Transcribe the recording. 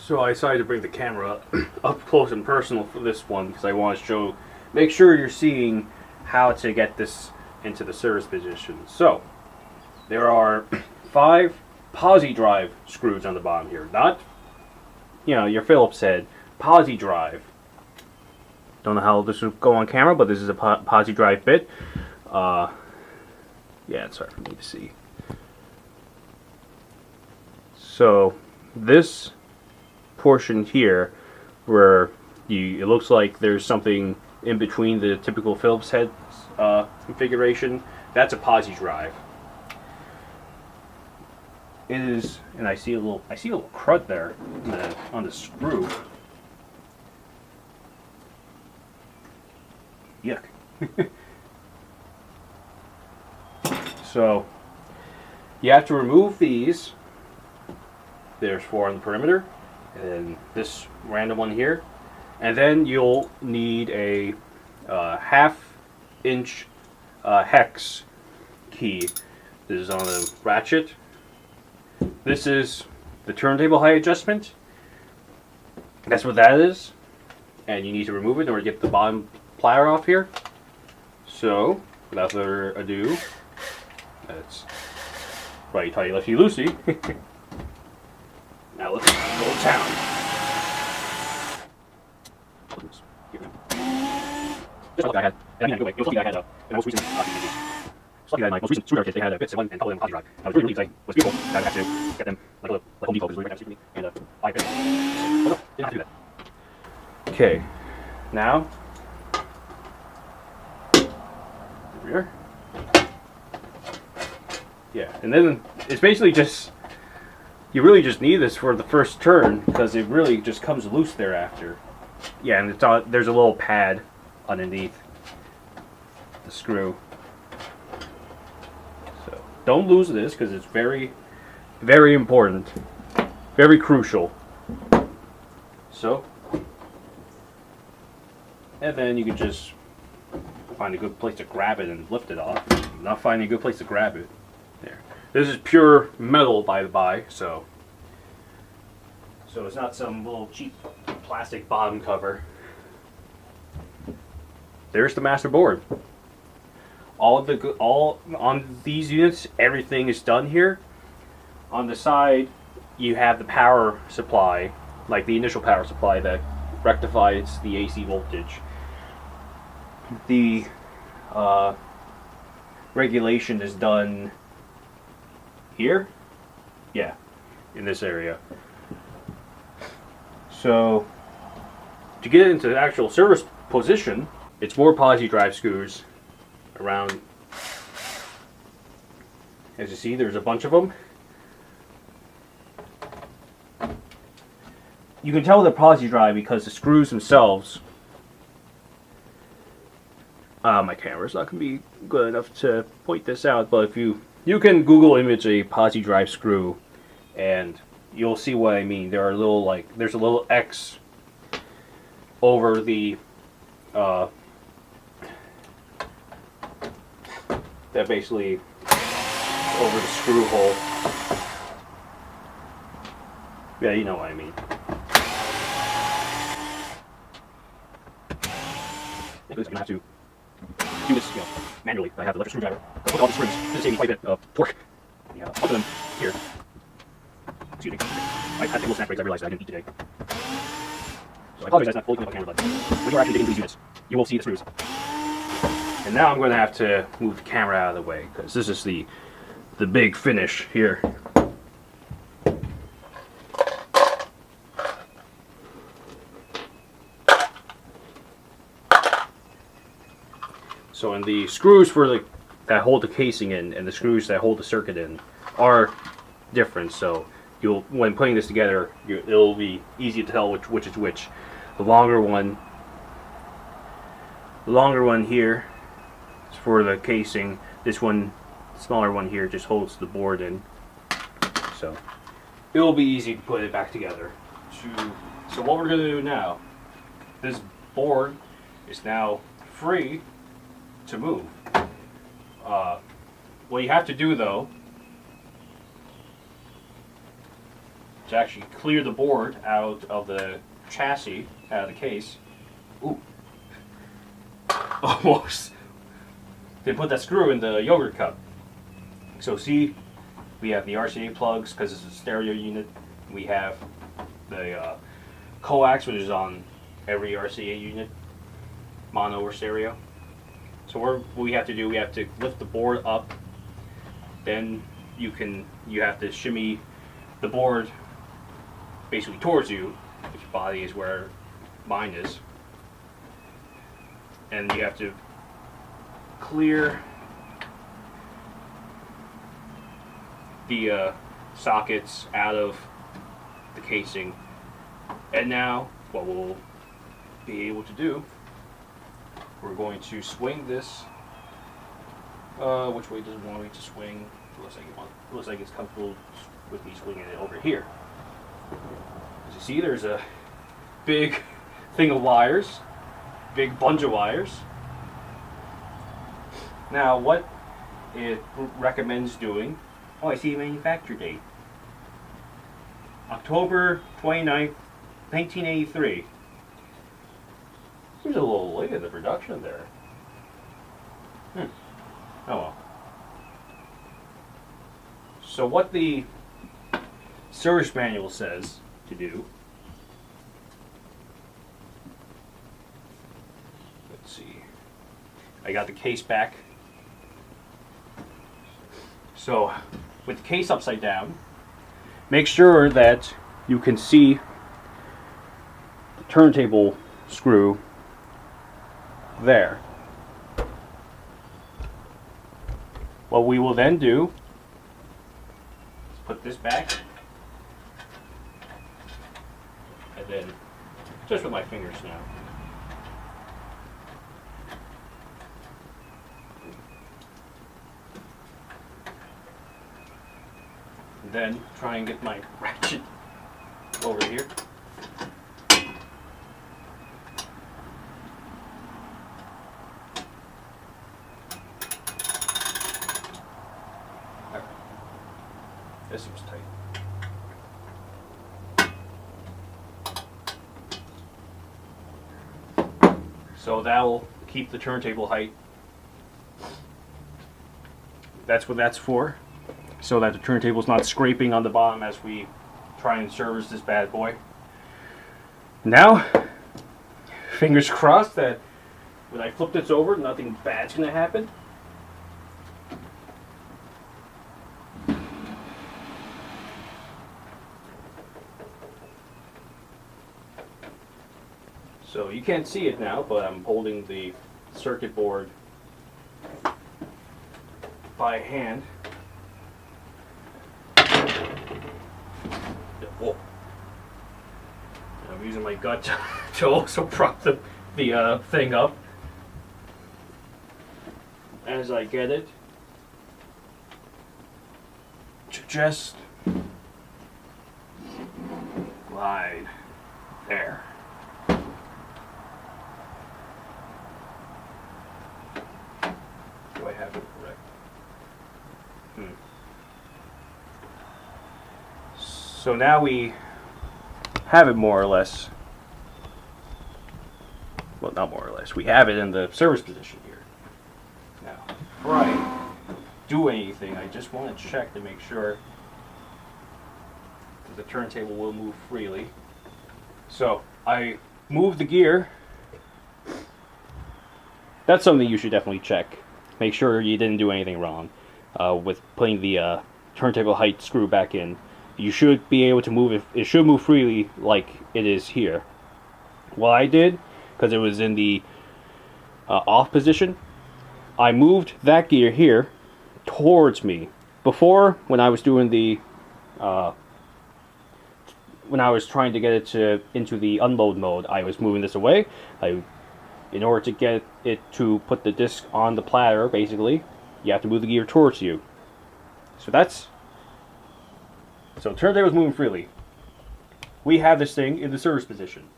So I decided to bring the camera up close and personal for this one because I want to make sure you're seeing how to get this into the service position. So there are 5 posi drive screws on the bottom here, not your Phillips head, posi drive. Don't know how this will go on camera, but this is a posi drive bit. Yeah, it's hard for me to see. So this portion here, where it looks like there's something in between the typical Phillips head configuration, that's a posi drive. It is, and I see a little crud there on the screw. Yuck. So you have to remove these. There's 4 on the perimeter, and this random one here, and then you'll need a half-inch hex key. This is on the ratchet. This is the turntable height adjustment. That's what that is, and you need to remove it in order to get the bottom plier off here. So, without further ado, that's righty tighty, lefty loosey. Now let's go to town. Just like the guy had, and I mean, it was lucky I had the most recent it's lucky that my most recent screwdriver kit, they had bits and couple of them on posi drive. I was really relieved, it was beautiful that I would have to get them like Home Depot, because we were going to secretly, and buy a bit. But no, didn't have to do that. Okay, now, here. Yeah, and then it's basically just, you really just need this for the first turn, because it really just comes loose thereafter. Yeah, and there's a little pad underneath the screw. So don't lose this, because it's very, very important, very crucial. So, and then you can just find a good place to grab it and lift it off. I'm not finding a good place to grab it. There. This is pure metal, by the by, so it's not some little cheap plastic bottom cover. There's the master board. All on these units, everything is done here. On the side, you have the power supply, like the initial power supply that rectifies the AC voltage. The regulation is done here, yeah, in this area. So to get it into the actual service position, it's more posi drive screws around. As you see, there's a bunch of them. You can tell they're posi drive because the screws themselves. My camera's not going to be good enough to point this out, but if you can Google image a posi drive screw, and you'll see what I mean. There are there's a little X over the that basically over the screw hole. Yeah, you know what I mean. You're gonna have to do this, manually. I have the electric screwdriver. Put all the screws. This is saving quite a bit of torque. Yeah, both of them here. Excuse me. I had to take little snack breaks. I realized I didn't eat today. So I apologize that's not fully clean on camera, but when you're actually digging these units, you will see the screws. And now I'm going to have to move the camera out of the way, because this is the big finish here. So, and the screws for that hold the casing in, and the screws that hold the circuit in, are different. So, when putting this together, it'll be easy to tell which is which. The longer one here is for the casing. This one, the smaller one here, just holds the board in. So, it'll be easy to put it back together. So, what we're going to do now, this board is now free to move. What you have to do, though, to actually clear the board out of the chassis, out of the case. Ooh. Almost. They put that screw in the yogurt cup. So see, we have the RCA plugs because it's a stereo unit. We have the coax, which is on every RCA unit, mono or stereo. So what we have to do, we have to lift the board up. Then you have to shimmy the board basically towards you, which body is where mine is. And you have to clear the sockets out of the casing. And now what we'll be able to do, we're going to swing this. Which way does it want me to swing? Looks like it's comfortable with me swinging it over here. As you see, there's a big thing of wires, big bunch of wires. Now, what it recommends doing, oh, I see a manufacture date. October 29th, 1983. Seems a little late in the production there. Oh well. So what the service manual says to do, let's see, I got the case back. So with the case upside down, make sure that you can see the turntable screw there. What we will then do is put this back, and then just with my fingers now. And then try and get my ratchet over here. This seems tight. So that will keep the turntable height. That's what that's for, so that the turntable is not scraping on the bottom as we try and service this bad boy. Now, fingers crossed that when I flip this over, nothing bad's going to happen. So you can't see it now, but I'm holding the circuit board by hand. Whoa. I'm using my gut to also prop the thing up as I get it. To just glide there. Do I have it correct? So now we have it more or less. Well, not more or less. We have it in the service position here. Now, before I do anything, I just want to check to make sure that the turntable will move freely. So I move the gear. That's something you should definitely check. Make sure you didn't do anything wrong with putting the turntable height screw back in. You should be able to move it. It should move freely like it is here. What I did, because it was in the off position, I moved that gear here towards me. Before, when I was doing the when I was trying to get it into the unload mode, I was moving this away. In order to get it to put the disc on the platter, basically, you have to move the gear towards you. So turntable is moving freely. We have this thing in the service position.